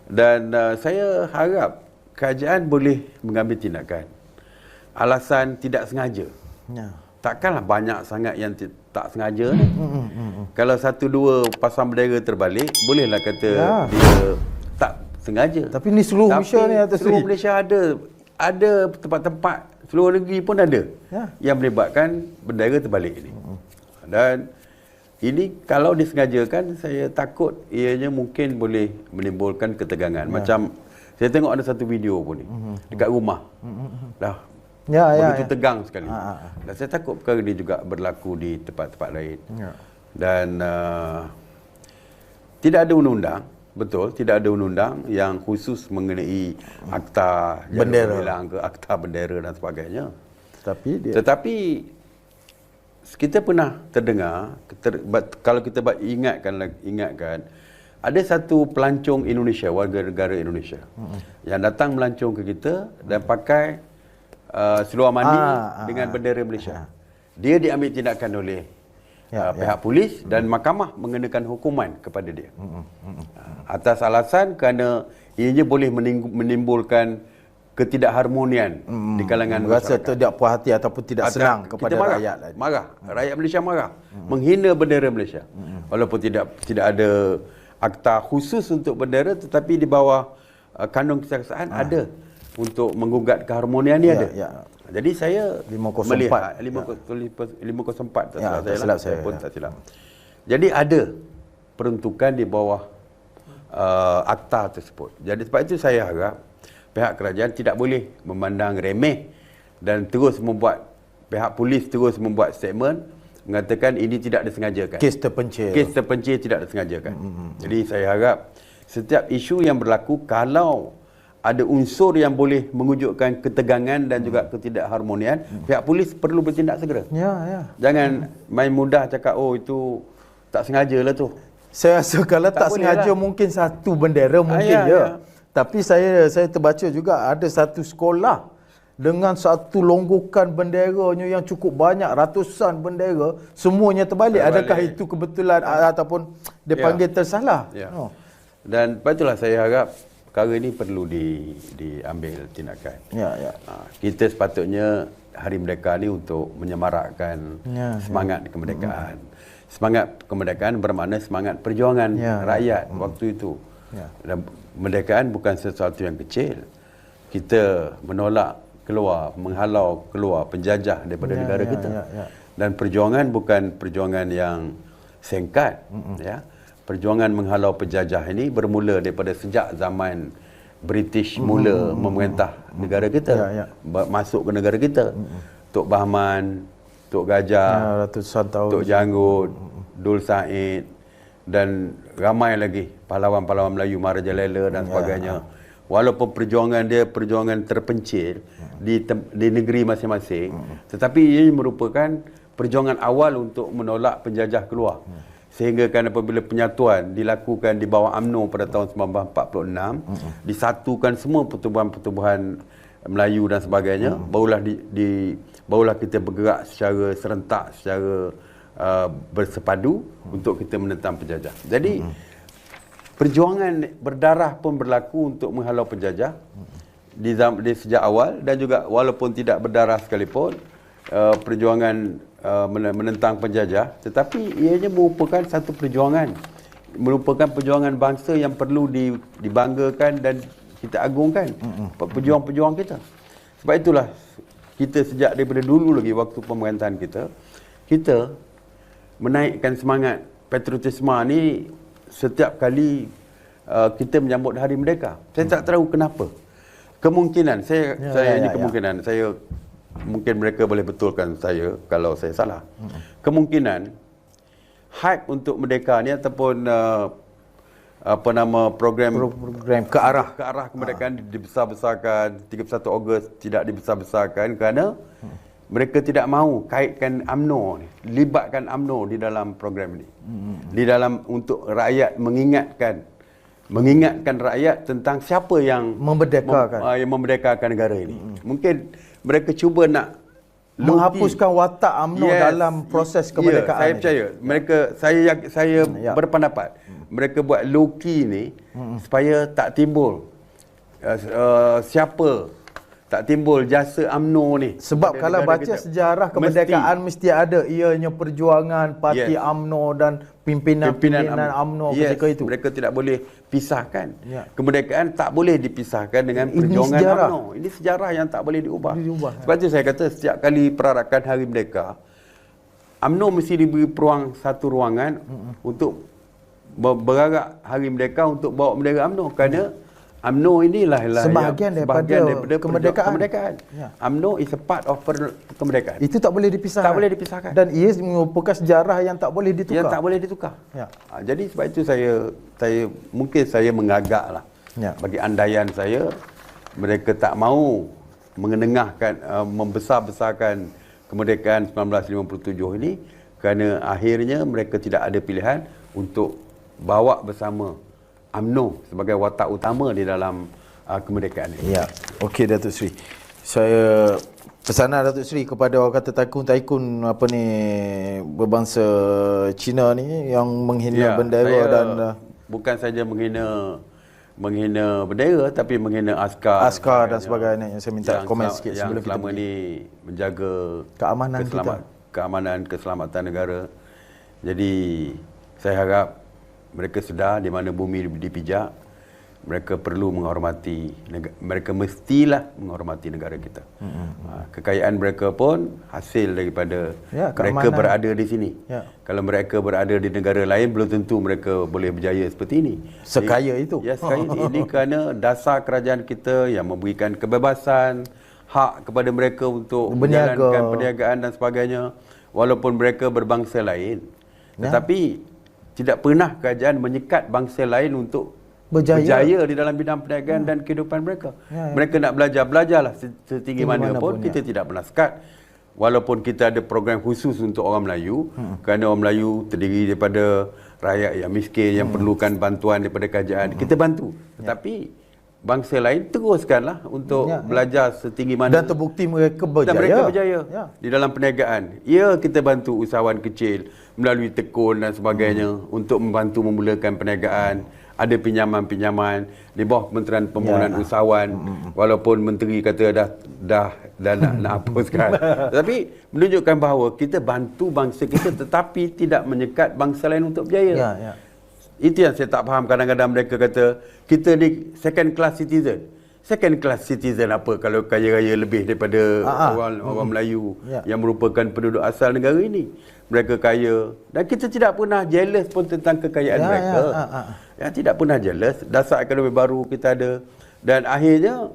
Dan saya harap kerajaan boleh mengambil tindakan. Alasan tidak sengaja. Ya. Takkanlah banyak sangat yang tak sengaja ni. Kalau satu dua pasang bendera terbalik, bolehlah kata dia tak sengaja. Tapi ni seluruh Malaysia ni atas seluruh Malaysia ada tempat-tempat seluruh negeri pun ada yang melibatkan bendera terbalik ini. Dan ini kalau disengajakan, saya takut ianya mungkin boleh menimbulkan ketegangan. Macam saya tengok ada satu video pun ni dekat rumah. Dah begitu tegang sekali. Dan saya takut perkara ini juga berlaku di tempat-tempat lain. Dan tidak ada undang-undang, betul, tidak ada undang-undang yang khusus mengenai akta bendera hilang ke akta bendera dan sebagainya. Tetapi kita pernah terdengar, kalau kita ingatkan, ada satu pelancong Indonesia, warga negara Indonesia yang datang melancong ke kita dan pakai seluar mandi dengan bendera Malaysia. Dia diambil tindakan oleh pihak polis dan mahkamah mengenakan hukuman kepada dia. Atas alasan kerana ianya boleh menimbulkan ketidakharmonian di kalangan rasa masyarakat. tidak puas hati ataupun tidak senang kepada rakyat. Marah. Rakyat Malaysia marah. Menghina bendera Malaysia. Walaupun tidak ada akta khusus untuk bendera, tetapi di bawah kandung kesaksaan ada untuk menggugat keharmonian ni ada. Jadi saya 504 melihat 504 saya pun tak silap. Jadi ada peruntukan di bawah akta tersebut. Jadi sebab itu saya harap pihak kerajaan tidak boleh memandang remeh dan terus membuat, pihak polis terus membuat statement mengatakan ini tidak disengajakan. Kes terpencil. Kes terpencil tidak disengajakan. Jadi saya harap setiap isu yang berlaku, kalau ada unsur yang boleh mengujudkan ketegangan dan juga ketidakharmonian, pihak polis perlu bertindak segera. Jangan main mudah cakap, oh itu tak sengaja lah tu. Saya rasa kalau tak sengaja mungkin satu bendera mungkin Tapi saya terbaca juga ada satu sekolah dengan satu longgokan benderanya yang cukup banyak, ratusan bendera, semuanya terbalik. Adakah itu kebetulan ataupun dia panggil tersalah? Dan itulah saya harap perkara ini perlu diambil tindakan. Kita sepatutnya Hari Merdeka ni untuk menyemarakkan semangat kemerdekaan. Semangat kemerdekaan bermakna semangat perjuangan rakyat waktu itu. Dan kemerdekaan bukan sesuatu yang kecil. Kita menolak keluar, menghalau keluar penjajah daripada negara kita. Dan perjuangan bukan perjuangan yang singkat. Perjuangan menghalau penjajah ini bermula daripada sejak zaman British mula memerintah negara kita, masuk ke negara kita. Tok Bahman, Tok Gajah, Tok Janggut, Dul Said dan ramai lagi pahlawan-pahlawan Melayu, Maharaja Lela dan sebagainya. Walaupun perjuangan dia perjuangan terpencil di negeri masing-masing, tetapi ia merupakan perjuangan awal untuk menolak penjajah keluar. Sehingga kan apabila penyatuan dilakukan di bawah UMNO pada tahun 1946, disatukan semua pertubuhan-pertubuhan Melayu dan sebagainya, barulah kita bergerak secara serentak, secara bersepadu untuk kita menentang penjajah. Jadi perjuangan berdarah pun berlaku untuk menghalau penjajah di sejak awal, dan juga walaupun tidak berdarah sekalipun, perjuangan menentang penjajah, tetapi ianya merupakan satu perjuangan, merupakan perjuangan bangsa yang perlu dibanggakan dan kita agungkan, pejuang-pejuang kita. Sebab itulah kita sejak daripada dulu lagi waktu pemerintahan kita menaikkan semangat patriotisme ni setiap kali kita menyambut Hari Merdeka. Saya tak tahu kenapa. Kemungkinan saya mungkin mereka boleh betulkan saya kalau saya salah. Kemungkinan hype untuk merdeka ni ataupun program ke arah kemerdekaan dibesar-besarkan, 31 Ogos tidak dibesar-besarkan kerana mereka tidak mahu kaitkan UMNO ni, libatkan UMNO di dalam program ni. Di dalam untuk rakyat mengingatkan rakyat tentang siapa yang memerdekakan negara ini. Mungkin mereka cuba nak menghapuskan watak UMNO dalam proses kemerdekaan. Saya percaya. Saya berpendapat mereka buat low-key ni supaya tak timbul siapa tak timbul jasa UMNO ni. Sebab kalau baca sejarah kemerdekaan mesti ada ianya perjuangan parti UMNO dan pimpinan UMNO ketika itu. Mereka tidak boleh pisahkan. Kemerdekaan tak boleh dipisahkan dengan perjuangan UMNO. Ini sejarah yang tak boleh diubah. Sebab itu saya kata setiap kali perarakan Hari Merdeka, UMNO mesti diberi peluang satu ruangan untuk berarak Hari Merdeka untuk bawa bendera UMNO, kerana UMNO inilah sebahagian daripada kemerdekaan. UMNO is a part of kemerdekaan. Itu tak boleh dipisahkan. Tak boleh dipisahkan. Dan ia merupakan sejarah yang tak boleh ditukar. Yang tak boleh ditukar. Jadi sebab itu mungkin saya mengagaklah. Bagi andaian saya, mereka tak mahu mengenengahkan, membesar-besarkan kemerdekaan 1957 ini, kerana akhirnya mereka tidak ada pilihan untuk bawa bersama UMNO sebagai watak utama di dalam kemerdekaan ini. Ya, okey Datuk Seri. Saya pesanan Datuk Seri kepada orang kata taikun apa ni berbangsa Cina ni yang menghina bendera dan bukan saja menghina bendera, tapi menghina askar dan sebagainya. Saya minta komen sikit sebelum kita selama ni menjaga keamanan keselamatan negara. Jadi saya harap mereka sedar di mana bumi dipijak, mereka perlu menghormati, mereka mestilah menghormati negara kita. Kekayaan mereka pun hasil daripada mereka berada di sini. Kalau mereka berada di negara lain, belum tentu mereka boleh berjaya seperti ini. Sekaya itu. Ya, sekaya ini kerana dasar kerajaan kita yang memberikan kebebasan, hak kepada mereka untuk menjalankan perniagaan dan sebagainya, walaupun mereka berbangsa lain. Tetapi tidak pernah kerajaan menyekat bangsa lain untuk berjaya di dalam bidang perniagaan dan kehidupan mereka. Mereka nak belajarlah setinggi mana pun. Kita tidak pernah sekat. Walaupun kita ada program khusus untuk orang Melayu, kerana orang Melayu terdiri daripada rakyat yang miskin, yang perlukan bantuan daripada kerajaan, kita bantu. Tetapi bangsa lain teruskanlah untuk belajar setinggi mana. Dan terbukti mereka berjaya. Dan mereka berjaya di dalam perniagaan. Ya, kita bantu usahawan kecil melalui tekun dan sebagainya untuk membantu memulakan perniagaan. Ada pinjaman-pinjaman di bawah Kementerian Pembangunan Usahawan, walaupun menteri kata dah nak hapuskan. Tetapi menunjukkan bahawa kita bantu bangsa kita, tetapi tidak menyekat bangsa lain untuk berjaya. Itu yang saya tak faham. Kadang-kadang mereka kata kita ni second class citizen. Second class citizen apa kalau kaya raya lebih daripada orang Melayu yang merupakan penduduk asal negara ini. Mereka kaya dan kita tidak pernah jealous pun tentang kekayaan mereka. Tidak pernah jealous. Dasar ekonomi baru kita ada, dan akhirnya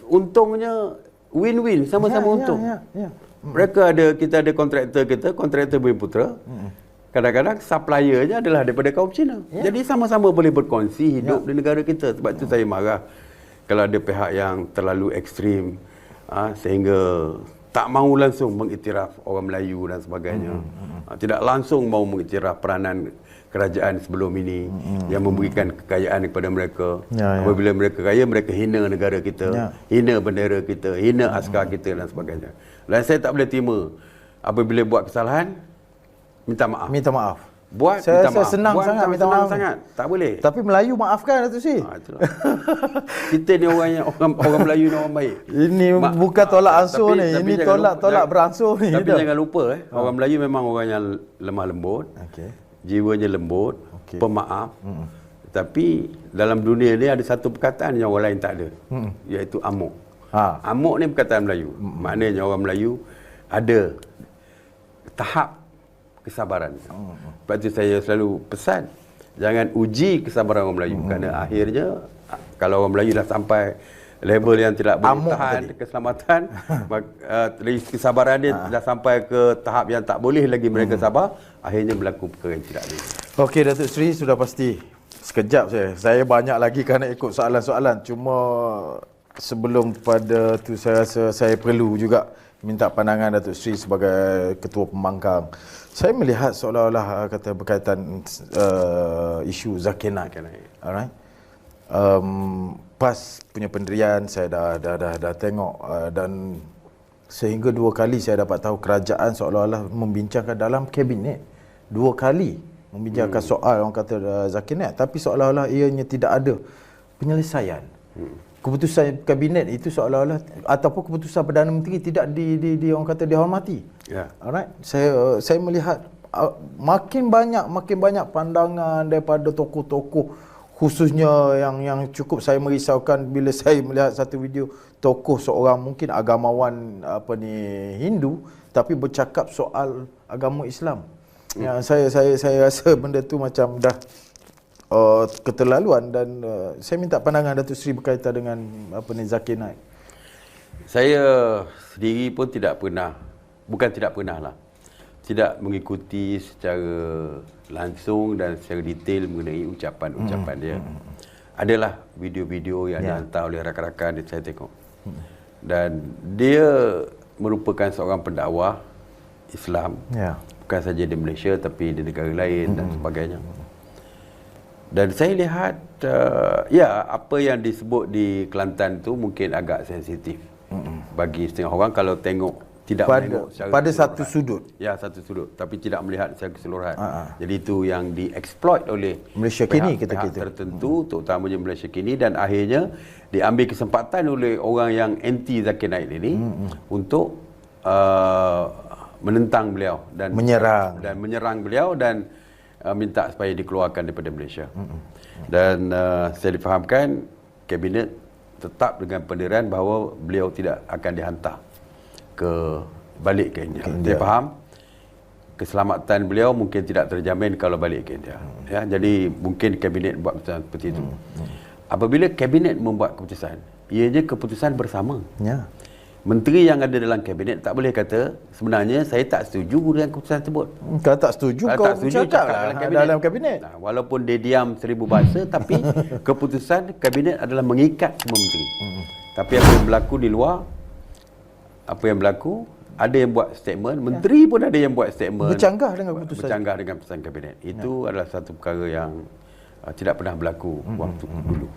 untungnya win-win, sama-sama untung. Kita ada kontraktor Bumiputera. Kadang-kadang suppliernya adalah daripada kaum Cina. Jadi sama-sama boleh berkongsi hidup di negara kita. Sebab itu saya marah kalau ada pihak yang terlalu ekstrim sehingga tak mahu langsung mengiktiraf orang Melayu dan sebagainya. Tidak langsung mahu mengiktiraf peranan kerajaan sebelum ini yang memberikan kekayaan kepada mereka. Apabila mereka kaya, mereka hina negara kita, hina bendera kita, hina askar kita dan sebagainya. Dan saya tak boleh terima apabila buat kesalahan minta maaf. Saya senang sangat minta maaf. Tak boleh. Tapi Melayu maafkan Datuk Seri. Kita ni orang Melayu ni orang baik. Ini bukan tolak ansur ni. Ini tolak beransur ni. Tapi jangan lupa orang Melayu memang orang yang lemah lembut. Jiwanya lembut, pemaaf. Tapi dalam dunia ni ada satu perkataan yang orang lain tak ada. Iaitu amuk. Amuk ni perkataan Melayu. Maknanya orang Melayu ada tahap kesabaran. Sebab itu saya selalu pesan, jangan uji kesabaran orang Melayu. Kerana akhirnya kalau orang Melayu dah sampai level yang tidak boleh tahan keselamatan, kesabaran dia dah sampai ke tahap yang tak boleh lagi mereka sabar, akhirnya berlaku perkara yang tidak adil. Okey Datuk Seri, sudah pasti. Sekejap saya banyak lagi kerana ikut soalan-soalan. Cuma sebelum pada tu saya rasa saya perlu juga minta pandangan Datuk Seri sebagai Ketua Pembangkang. Saya melihat seolah-olah kata berkaitan isu Zakir Naik. Alright. Pas punya pendirian saya dah tengok dan sehingga 2 kali saya dapat tahu kerajaan seolah-olah membincangkan dalam kabinet. 2 kali membicarakan soal orang kata Zakir Naik, tapi seolah-olah ianya tidak ada penyelesaian. Keputusan kabinet itu seolah-olah ataupun keputusan Perdana Menteri tidak di orang kata dihormati. Alright. Saya melihat makin banyak pandangan daripada tokoh-tokoh, khususnya yang cukup saya merisaukan bila saya melihat satu video tokoh seorang mungkin agamawan Hindu tapi bercakap soal agama Islam. Yang saya rasa benda tu macam dah keterlaluan, dan saya minta pandangan Datuk Seri berkaitan dengan Zakir Naik. Saya sendiri pun tidak mengikuti secara langsung dan secara detail mengenai ucapan-ucapan dia. Adalah video-video yang dihantar oleh rakan-rakan yang saya tengok. Dan dia merupakan seorang pendakwah Islam, bukan saja di Malaysia tapi di negara lain dan sebagainya. Dan saya lihat apa yang disebut di Kelantan tu mungkin agak sensitif bagi setengah orang kalau tengok menengok pada satu sudut. Ya, satu sudut, tapi tidak melihat secara keseluruhan. Jadi itu yang dieksploit oleh Malaysia kini pihak tertentu, terutamanya Malaysia kini, dan akhirnya diambil kesempatan oleh orang yang anti Zakir Naik ini untuk menentang beliau dan menyerang beliau dan minta supaya dikeluarkan daripada Malaysia. Dan saya difahamkan kabinet tetap dengan pendirian bahawa beliau tidak akan dihantar balik ke India. Saya faham keselamatan beliau mungkin tidak terjamin kalau balik ke India. Ya, jadi mungkin kabinet buat keputusan seperti itu. Apabila kabinet membuat keputusan, ianya keputusan bersama. Menteri yang ada dalam kabinet tak boleh kata sebenarnya saya tak setuju dengan keputusan tersebut. Kalau tak setuju, kau cakap dalam kabinet. Walaupun dia diam 1000 bahasa, tapi keputusan kabinet adalah mengikat semua menteri. Tapi apa yang berlaku di luar, ada yang buat statement, menteri pun ada yang buat statement bercanggah dengan keputusan kabinet. Itu adalah satu perkara yang tidak pernah berlaku waktu dulu.